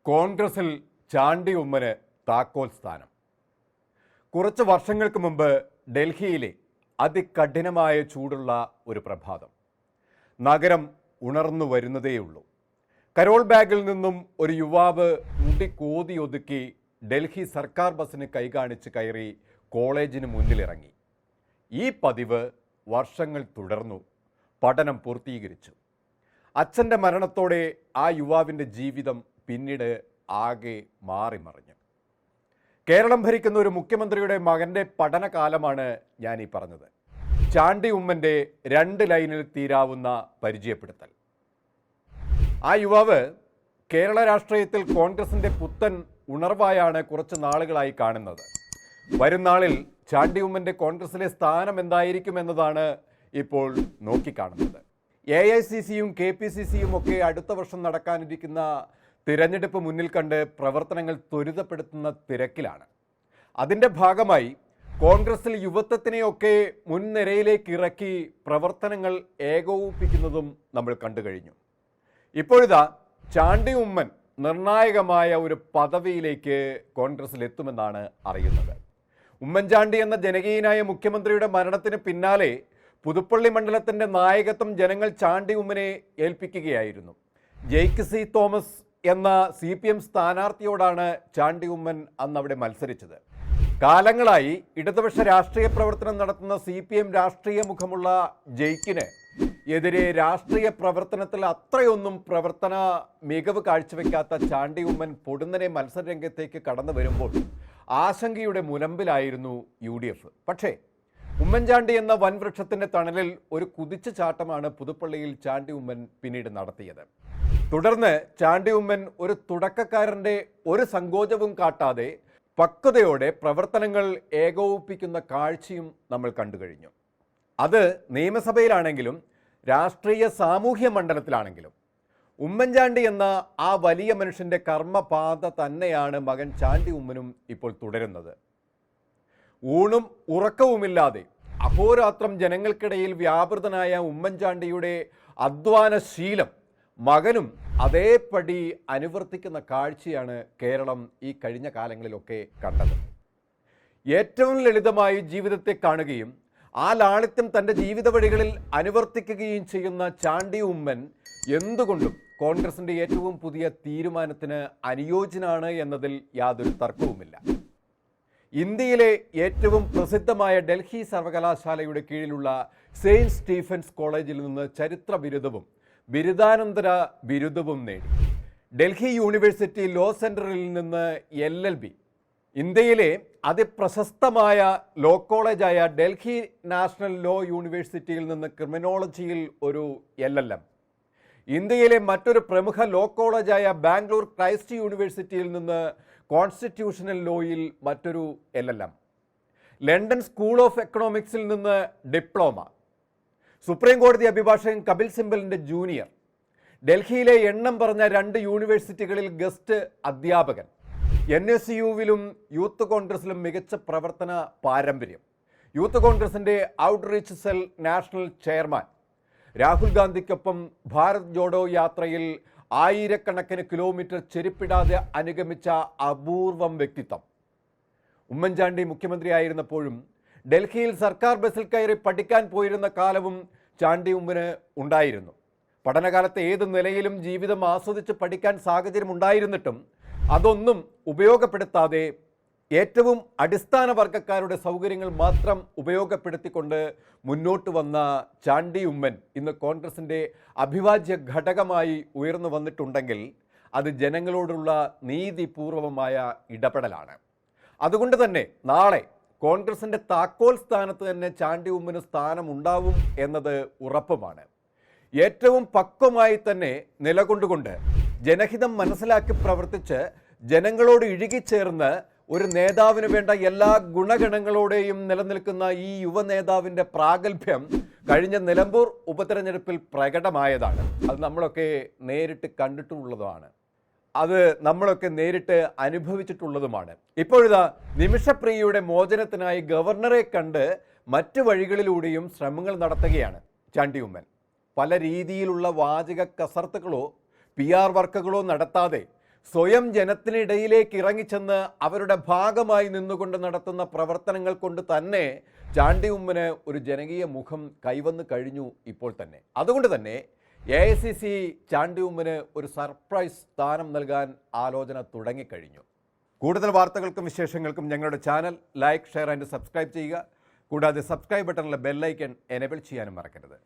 കോൺഗ്രസിൽ ചാണ്ടി ഉമ്മന് താക്കോൽ സ്ഥാനം. കുറച്ച് വർഷങ്ങൾക്ക് മുമ്പ് ഡൽഹിയിലെ അതികഠിനമായ ചൂടുള്ള ഒരു പ്രഭാതം. നഗരം ഉണർന്നു വരുന്നതേയുള്ളൂ. കരോൾ ബാഗിൽ നിന്നും ഒരു യുവാവ് മുടി കോതി ഒതുക്കി ഡൽഹി സർക്കാർ ബസ്സിന് കൈകാണിച്ച് കയറി കോളേജിന് മുന്നിലിറങ്ങി. ഈ പതിവ് വർഷങ്ങൾ തുടർന്നു. പഠനം പൂർത്തീകരിച്ചു. അച്ഛൻ്റെ മരണത്തോടെ ആ യുവാവിൻ്റെ ജീവിതം പിന്നീട് ആകെ മാറിമറിഞ്ഞു. കേരളം ഭരിക്കുന്ന ഒരു മുഖ്യമന്ത്രിയുടെ മകൻ്റെ പഠനകാലമാണ് ഞാനീ പറഞ്ഞത്. ചാണ്ടി ഉമ്മൻ്റെ 2 ലൈനിൽ തീരാവുന്ന പരിചയപ്പെടുത്തൽ. ആ യുവാവ് കേരള രാഷ്ട്രീയത്തിൽ കോൺഗ്രസിൻ്റെ പുത്തൻ ഉണർവായാണ് കുറച്ച് നാളുകളായി കാണുന്നത്. വരും നാളിൽ ചാണ്ടി ഉമ്മൻ്റെ കോൺഗ്രസിലെ സ്ഥാനം എന്തായിരിക്കുമെന്നതാണ് ഇപ്പോൾ നോക്കിക്കാണുന്നത്. AICCയും KPCCയും ഒക്കെ അടുത്ത വർഷം നടക്കാനിരിക്കുന്ന തിരഞ്ഞെടുപ്പ് മുന്നിൽ കണ്ട് പ്രവർത്തനങ്ങൾ ത്വരിതപ്പെടുത്തുന്ന തിരക്കിലാണ്. അതിൻ്റെ ഭാഗമായി കോൺഗ്രസിൽ യുവത്വത്തിനെയൊക്കെ മുൻനിരയിലേക്ക് ഇറക്കി പ്രവർത്തനങ്ങൾ ഏകോപിപ്പിക്കുന്നതും നമ്മൾ കണ്ടു കഴിഞ്ഞു. ഇപ്പോഴിതാ ചാണ്ടി ഉമ്മൻ നിർണായകമായ ഒരു പദവിയിലേക്ക് കോൺഗ്രസിലെത്തുമെന്നാണ് അറിയുന്നത്. ഉമ്മൻചാണ്ടി എന്ന ജനകീയനായ മുഖ്യമന്ത്രിയുടെ മരണത്തിന് പിന്നാലെ പുതുപ്പള്ളി മണ്ഡലത്തിൻ്റെ നായകത്വം ജനങ്ങൾ ചാണ്ടി ഉമ്മനെ ഏൽപ്പിക്കുകയായിരുന്നു. ജെയ്ക്ക് സി തോമസ് എന്ന CPM സ്ഥാനാർത്ഥിയോടാണ് ചാണ്ടി ഉമ്മൻ അന്ന് അവിടെ മത്സരിച്ചത്. കാലങ്ങളായി ഇടതുപക്ഷ രാഷ്ട്രീയ പ്രവർത്തനം നടത്തുന്ന CPM രാഷ്ട്രീയ മുഖമുള്ള ജെയ്ക്കിന് എതിരെ രാഷ്ട്രീയ പ്രവർത്തനത്തിൽ അത്രയൊന്നും പ്രവർത്തന മികവ് കാഴ്ചവെക്കാത്ത ചാണ്ടി ഉമ്മൻ പൊടുന്നനെ മത്സരരംഗത്തേക്ക് കടന്നു വരുമ്പോൾ ആശങ്കയുടെ മുനമ്പിലായിരുന്നു UDF. പക്ഷേ ഉമ്മൻചാണ്ടി എന്ന വൻവൃക്ഷത്തിൻ്റെ തണലിൽ ഒരു കുതിച്ചു ചാട്ടമാണ് പുതുപ്പള്ളിയിൽ ചാണ്ടി ഉമ്മൻ പിന്നീട് നടത്തിയത്. തുടർന്ന് ചാണ്ടി ഉമ്മൻ ഒരു തുടക്കക്കാരൻ്റെ ഒരു സങ്കോചവും കാട്ടാതെ പക്വതയോടെ പ്രവർത്തനങ്ങൾ ഏകോപിപ്പിക്കുന്ന കാഴ്ചയും നമ്മൾ കണ്ടു കഴിഞ്ഞു. അത് നിയമസഭയിലാണെങ്കിലും രാഷ്ട്രീയ സാമൂഹ്യ മണ്ഡലത്തിലാണെങ്കിലും ഉമ്മൻചാണ്ടി എന്ന ആ വലിയ മനുഷ്യൻ്റെ കർമ്മപാത തന്നെയാണ് മകൻ ചാണ്ടി ഉമ്മനും ഇപ്പോൾ തുടരുന്നത്. ഊണും ഉറക്കവുമില്ലാതെ അഹോരാത്രം ജനങ്ങൾക്കിടയിൽ വ്യാപൃതനായ ഉമ്മൻചാണ്ടിയുടെ അധ്വാനശീലം മകനും അതേപടി അനുവർത്തിക്കുന്ന കാഴ്ചയാണ് കേരളം ഈ കഴിഞ്ഞ കാലങ്ങളിലൊക്കെ കണ്ടത്. ഏറ്റവും ലളിതമായി ജീവിതത്തെ കാണുകയും ആ ലാളിത്യം തൻ്റെ ജീവിത വഴികളിൽ അനുവർത്തിക്കുകയും ചെയ്യുന്ന ചാണ്ടി ഉമ്മൻ എന്തുകൊണ്ടും കോൺഗ്രസിൻ്റെ ഏറ്റവും പുതിയ തീരുമാനത്തിന് അനുയോജ്യനാണ് എന്നതിൽ യാതൊരു തർക്കവുമില്ല. ഇന്ത്യയിലെ ഏറ്റവും പ്രസിദ്ധമായ ഡൽഹി സർവകലാശാലയുടെ കീഴിലുള്ള സെയിൻറ്റ് സ്റ്റീഫൻസ് കോളേജിൽ നിന്ന് ചരിത്ര ബിരുദവും ബിരുദാനന്തര ബിരുദവും നേടി. ഡൽഹി യൂണിവേഴ്സിറ്റി ലോ സെൻറ്ററിൽ നിന്ന് LLB, ഇന്ത്യയിലെ അതിപ്രശസ്തമായ ലോ കോളേജായ ഡൽഹി നാഷണൽ ലോ യൂണിവേഴ്സിറ്റിയിൽ നിന്ന് ക്രിമിനോളജിയിൽ ഒരു LLM, ഇന്ത്യയിലെ മറ്റൊരു പ്രമുഖ ലോ കോളേജായ ബാംഗ്ലൂർ ക്രൈസ്റ്റ് യൂണിവേഴ്സിറ്റിയിൽ നിന്ന് കോൺസ്റ്റിറ്റ്യൂഷണൽ ലോയിൽ മറ്റൊരു LLM, ലണ്ടൻ സ്കൂൾ ഓഫ് എക്കണോമിക്സിൽ നിന്ന് ഡിപ്ലോമ, സുപ്രീം കോടതി അഭിഭാഷകൻ കപിൽ സിബലിൻ്റെ ജൂനിയർ, ഡൽഹിയിലെ എണ്ണം പറഞ്ഞ 2 യൂണിവേഴ്സിറ്റികളിൽ ഗസ്റ്റ് അധ്യാപകൻ, NSUവിലും യൂത്ത് കോൺഗ്രസിലും മികച്ച പ്രവർത്തന പാരമ്പര്യം, യൂത്ത് കോൺഗ്രസിൻ്റെ outreach cell national chairman, Rahul ഗാന്ധിക്കൊപ്പം ഭാരത് ജോഡോ യാത്രയിൽ ആയിരക്കണക്കിന് കിലോമീറ്റർ ചെരുപ്പിടാതെ അനുഗമിച്ച അപൂർവം വ്യക്തിത്വം. ഉമ്മൻചാണ്ടി മുഖ്യമന്ത്രിയായിരുന്നപ്പോഴും ഡൽഹിയിൽ സർക്കാർ ബസ്സിൽ കയറി പഠിക്കാൻ പോയിരുന്ന കാലവും ചാണ്ടി ഉമ്മന് ഉണ്ടായിരുന്നു. പഠനകാലത്ത് ഏത് നിലയിലും ജീവിതം ആസ്വദിച്ച് പഠിക്കാൻ സാഹചര്യം ഉണ്ടായിരുന്നിട്ടും അതൊന്നും ഉപയോഗപ്പെടുത്താതെ ഏറ്റവും അടിസ്ഥാന വർഗക്കാരുടെ സൗകര്യങ്ങൾ മാത്രം ഉപയോഗപ്പെടുത്തിക്കൊണ്ട് മുന്നോട്ട് വന്ന ചാണ്ടി ഉമ്മൻ ഇന്ന് കോൺഗ്രസിൻ്റെ അവിഭാജ്യ ഘടകമായി ഉയർന്നു വന്നിട്ടുണ്ടെങ്കിൽ അത് ജനങ്ങളോടുള്ള നീതിപൂർവമായ ഇടപെടലാണ്. അതുകൊണ്ട് തന്നെ നാളെ കോൺഗ്രസിൻ്റെ താക്കോൽ സ്ഥാനത്ത് തന്നെ ചാണ്ടി ഉമ്മന് സ്ഥാനമുണ്ടാവും എന്നത് ഉറപ്പുമാണ്. ഏറ്റവും പക്വമായി തന്നെ നിലകൊണ്ടുകൊണ്ട് ജനഹിതം മനസ്സിലാക്കി പ്രവർത്തിച്ച് ജനങ്ങളോട് ഇഴുകിച്ചേർന്ന് ഒരു നേതാവിന് വേണ്ട എല്ലാ ഗുണഗണങ്ങളോടെയും നിലനിൽക്കുന്ന ഈ യുവ നേതാവിൻ്റെ പ്രാഗൽഭ്യം കഴിഞ്ഞ നിലമ്പൂർ ഉപതെരഞ്ഞെടുപ്പിൽ പ്രകടമായതാണ്. അത് നമ്മളൊക്കെ നേരിട്ട് കണ്ടിട്ടുള്ളതാണ്. അത് നമ്മളൊക്കെ നേരിട്ട് അനുഭവിച്ചിട്ടുള്ളതുമാണ്. ഇപ്പോഴിതാ നിമിഷപ്രിയയുടെ മോചനത്തിനായി ഗവർണറെ കണ്ട് മറ്റു വഴികളിലൂടെയും ശ്രമങ്ങൾ നടത്തുകയാണ് ചാണ്ടി ഉമ്മൻ. പല രീതിയിലുള്ള വാചക കസർത്തുകളോ PR വർക്കുകളോ നടത്താതെ സ്വയം ജനത്തിനിടയിലേക്ക് ഇറങ്ങിച്ചെന്ന് അവരുടെ ഭാഗമായി നിന്നുകൊണ്ട് നടത്തുന്ന പ്രവർത്തനങ്ങൾ കൊണ്ട് തന്നെ ചാണ്ടി ഉമ്മന് ഒരു ജനകീയ മുഖം കൈവന്നു കഴിഞ്ഞു ഇപ്പോൾ തന്നെ. അതുകൊണ്ട് തന്നെ AICC ചാണ്ടി ഉമ്മന് ഒരു സർപ്രൈസ് സ്ഥാനം നൽകാൻ ആലോചന തുടങ്ങിക്കഴിഞ്ഞു. കൂടുതൽ വാർത്തകൾക്കും വിശേഷങ്ങൾക്കും ഞങ്ങളുടെ channel like, share and subscribe ചെയ്യുക. കൂടാതെ സബ്സ്ക്രൈബ് ബട്ടണിലെ ബെല്ലൈക്കൺ എനേബിൾ ചെയ്യാനും മറക്കരുത്.